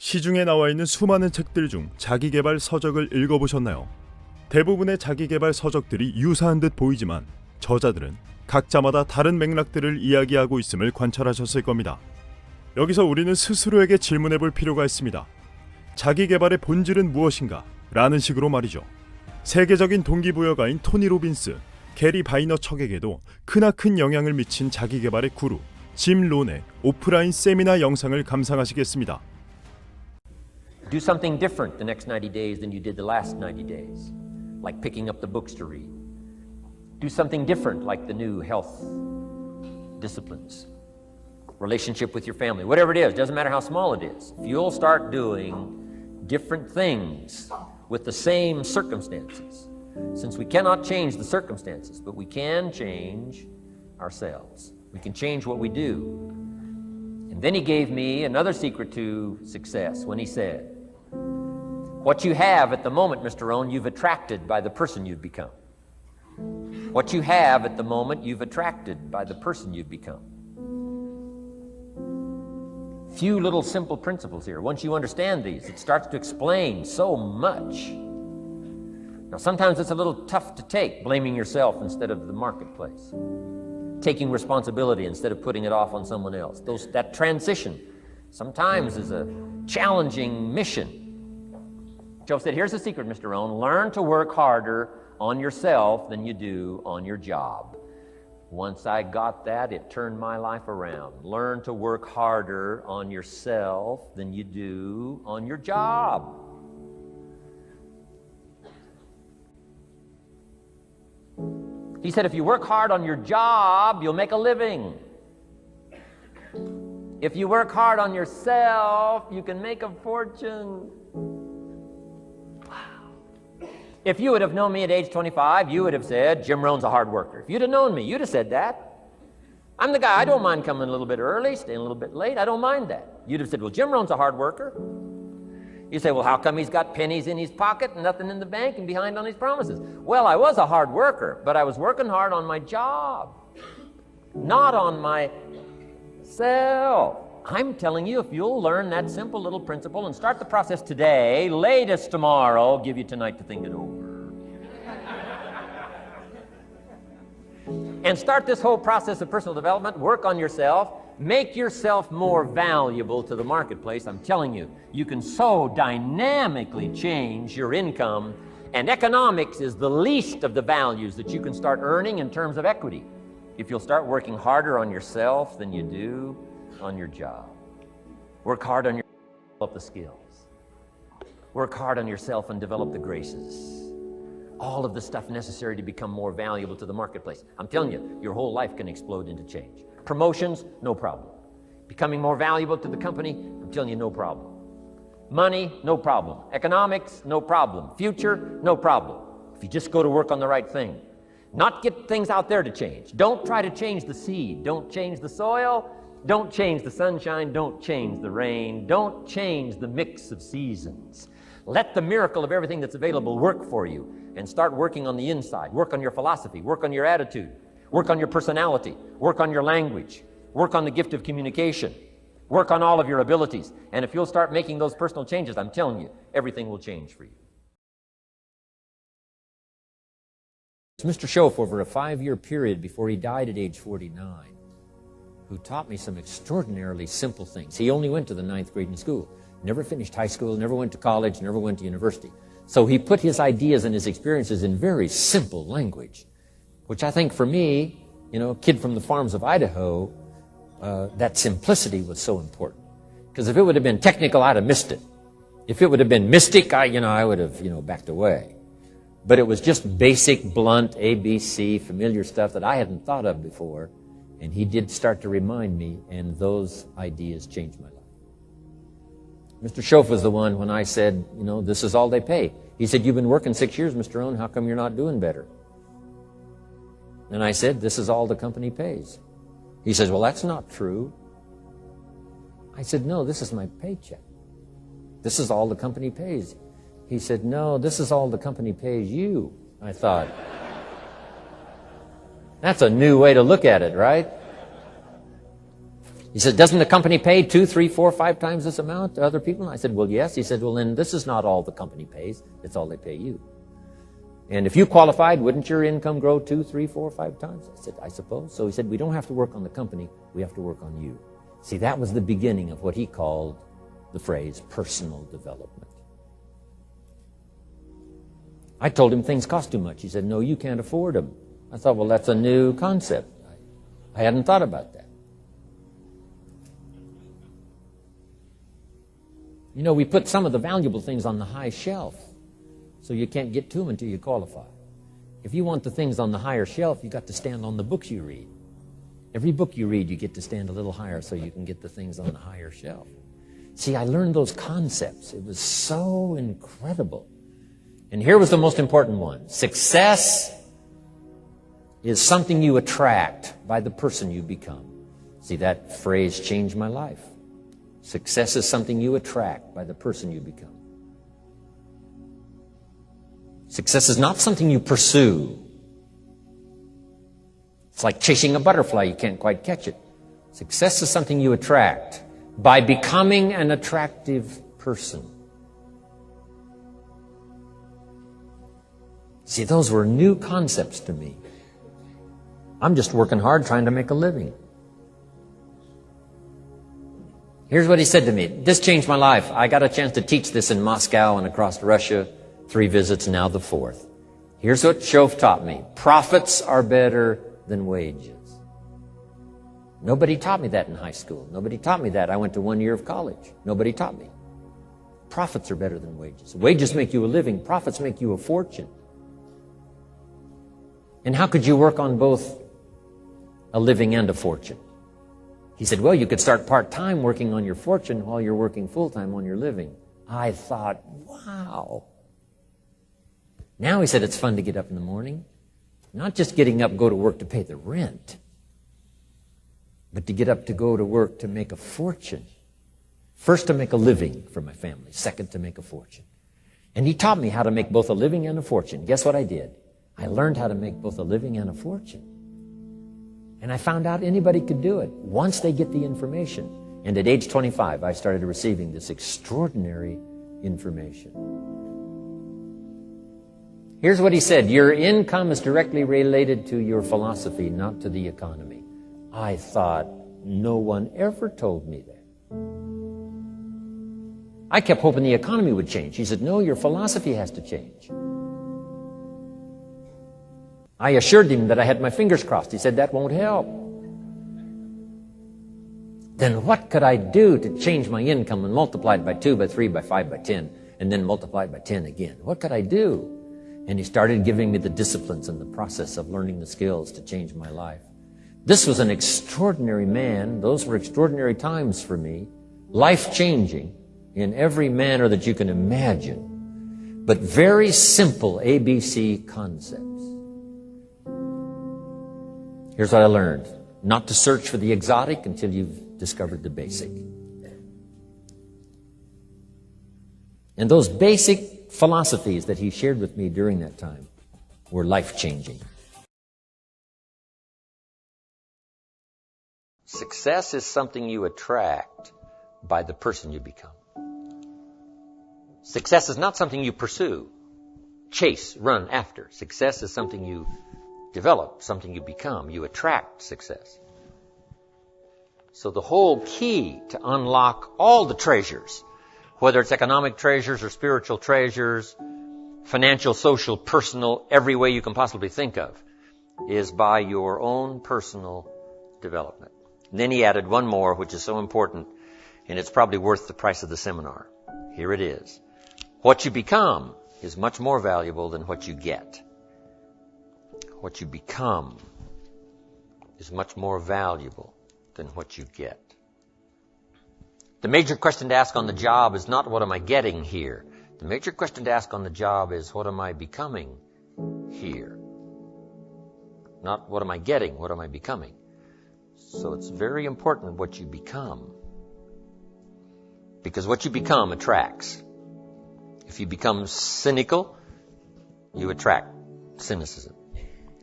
시중에 나와 있는 수많은 책들 중 자기계발 서적을 읽어보셨나요? 대부분의 자기계발 서적들이 유사한 듯 보이지만 저자들은 각자마다 다른 맥락들을 이야기하고 있음을 관찰하셨을 겁니다. 여기서 우리는 스스로에게 질문해 볼 필요가 있습니다. 자기계발의 본질은 무엇인가? 라는 식으로 말이죠. 세계적인 동기부여가인 토니 로빈스, 게리 바이너척에게도 크나큰 영향을 미친 자기계발의 구루 짐 론의 오프라인 세미나 영상을 감상하시겠습니다. Do something different the next 90 days than you did the last 90 days, like picking up the books to read. Do something different like the new health disciplines, relationship with your family, whatever it is, doesn't matter how small it is. If you'll start doing different things with the same circumstances, since we cannot change the circumstances, but we can change ourselves. We can change what we do. And then he gave me another secret to success when he said, what you have at the moment, Mr. Rohn, you've attracted by the person you've become. What you have at the moment, you've attracted by the person you've become. Few little simple principles here. Once you understand these, it starts to explain so much. Now, sometimes it's a little tough to take, blaming yourself instead of the marketplace, taking responsibility instead of putting it off on someone else. That transition sometimes is a challenging mission. Joe said, here's the secret, Mr. Rohn. Learn to work harder on yourself than you do on your job. Once I got that, it turned my life around. Learn to work harder on yourself than you do on your job. He said, if you work hard on your job, you'll make a living. If you work hard on yourself, you can make a fortune. If you would have known me at age 25, you would have said, Jim Rohn's a hard worker. If you'd have known me, you'd have said that. I'm the guy, I don't mind coming a little bit early, staying a little bit late, I don't mind that. You'd have said, well, Jim Rohn's a hard worker. You say, well, how come he's got pennies in his pocket and nothing in the bank and behind on his promises? Well, I was a hard worker, but I was working hard on my job, not on myself. I'm telling you, if you'll learn that simple little principle and start the process today, latest tomorrow, give you tonight to think it over. And start this whole process of personal development, work on yourself, make yourself more valuable to the marketplace. I'm telling you, you can so dynamically change your income, and economics is the least of the values that you can start earning in terms of equity if you'll start working harder on yourself than you do on your job. Work hard on yourself and develop the skills. Work hard on yourself and develop the graces. All of the stuff necessary to become more valuable to the marketplace. I'm telling you, your whole life can explode into change. Promotions, no problem. Becoming more valuable to the company, I'm telling you, no problem. Money, no problem. Economics, no problem. Future, no problem. If you just go to work on the right thing. Not get things out there to change. Don't try to change the seed. Don't change the soil. Don't change the sunshine, don't change the rain, don't change the mix of seasons. Let the miracle of everything that's available work for you and start working on the inside. Work on your philosophy, work on your attitude, work on your personality, work on your language, work on the gift of communication, work on all of your abilities. And if you'll start making those personal changes, I'm telling you, everything will change for you. Mr. Schoaf, over a 5-year period before he died at age 49, who taught me some extraordinarily simple things. He only went to the 9th grade in school, never finished high school, never went to college, never went to university. So he put his ideas and his experiences in very simple language, which I think for me, kid from the farms of Idaho, that simplicity was so important. Because if it would have been technical, I'd have missed it. If it would have been mystic, I would have, backed away. But it was just basic, blunt, ABC, familiar stuff that I hadn't thought of before. And he did start to remind me, and those ideas changed my life. Mr. Schoaf was the one when I said, this is all they pay. He said, you've been working 6 years, Mr. Rohn, how come you're not doing better? And I said, this is all the company pays. He says, well, that's not true. I said, no, this is my paycheck. This is all the company pays. He said, no, this is all the company pays you. I thought, that's a new way to look at it, right? He said, doesn't the company pay 2, 3, 4, 5 times this amount to other people? And I said, well, yes. He said, well, then this is not all the company pays. It's all they pay you. And if you qualified, wouldn't your income grow 2, 3, 4, 5 times? I said, I suppose. So he said, we don't have to work on the company. We have to work on you. See, that was the beginning of what he called the phrase personal development. I told him things cost too much. He said, no, you can't afford them. I thought, well, that's a new concept. I hadn't thought about that. You know, we put some of the valuable things on the high shelf, so you can't get to them until you qualify. If you want the things on the higher shelf, you got to stand on the books you read. Every book you read, you get to stand a little higher so you can get the things on the higher shelf. See, I learned those concepts. It was so incredible. And here was the most important one. Success is something you attract by the person you become. See, that phrase changed my life. Success is something you attract by the person you become. Success is not something you pursue. It's like chasing a butterfly. You can't quite catch it. Success is something you attract by becoming an attractive person. See, those were new concepts to me. I'm just working hard trying to make a living. Here's what he said to me. This changed my life. I got a chance to teach this in Moscow and across Russia. 3 visits, now the 4th. Here's what Shof taught me. Profits are better than wages. Nobody taught me that in high school. Nobody taught me that. I went to 1 year of college. Nobody taught me. Profits are better than wages. Wages make you a living. Profits make you a fortune. And how could you work on both a living and a fortune? He said, well, you could start part-time working on your fortune while you're working full-time on your living. I thought, wow. Now, he said, it's fun to get up in the morning. Not just getting up, go to work to pay the rent, but to get up to go to work to make a fortune. First, to make a living for my family. Second, to make a fortune. And he taught me how to make both a living and a fortune. Guess what I did? I learned how to make both a living and a fortune. And I found out anybody could do it once they get the information. And at age 25, I started receiving this extraordinary information. Here's what he said. Your income is directly related to your philosophy, not to the economy. I thought, no one ever told me that. I kept hoping the economy would change. He said, no, your philosophy has to change. I assured him that I had my fingers crossed. He said, that won't help. Then what could I do to change my income and multiply it by 2, by 3, by 5, by 10, and then multiply it by 10 again? What could I do? And he started giving me the disciplines and the process of learning the skills to change my life. This was an extraordinary man. Those were extraordinary times for me. Life-changing in every manner that you can imagine. But very simple ABC concepts. Here's what I learned. Not to search for the exotic until you've discovered the basic. And those basic philosophies that he shared with me during that time were life-changing. Success is something you attract by the person you become. Success is not something you pursue, chase, run after. Success is something you develop, something you become. You attract success. So the whole key to unlock all the treasures, whether it's economic treasures or spiritual treasures, financial, social, personal, every way you can possibly think of, is by your own personal development. And then he added one more, which is so important, and it's probably worth the price of the seminar. Here it is. What you become is much more valuable than what you get. What you become is much more valuable than what you get. The major question to ask on the job is not what am I getting here. The major question to ask on the job is what am I becoming here. Not what am I getting, what am I becoming. So it's very important what you become. Because what you become attracts. If you become cynical, you attract cynicism.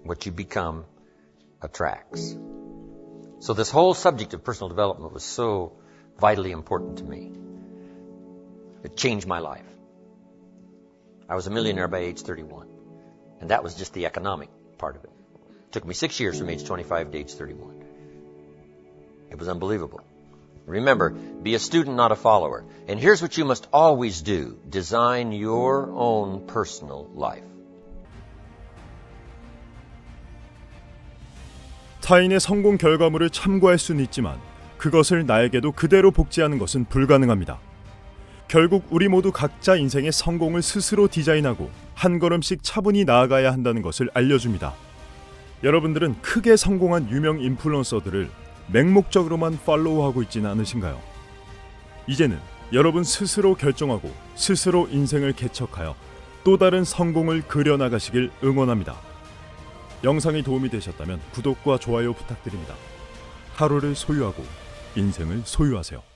What you become attracts. So this whole subject of personal development was so vitally important to me. It changed my life. I was a millionaire by age 31. And that was just the economic part of it. It took me 6 years from age 25 to age 31. It was unbelievable. Remember, be a student, not a follower. And here's what you must always do. Design your own personal life. 타인의 성공 결과물을 참고할 수는 있지만 그것을 나에게도 그대로 복제하는 것은 불가능합니다. 결국 우리 모두 각자 인생의 성공을 스스로 디자인하고 한 걸음씩 차분히 나아가야 한다는 것을 알려줍니다. 여러분들은 크게 성공한 유명 인플루언서들을 맹목적으로만 팔로우하고 있지는 않으신가요? 이제는 여러분 스스로 결정하고 스스로 인생을 개척하여 또 다른 성공을 그려나가시길 응원합니다. 영상이 도움이 되셨다면 구독과 좋아요 부탁드립니다. 하루를 소유하고 인생을 소유하세요.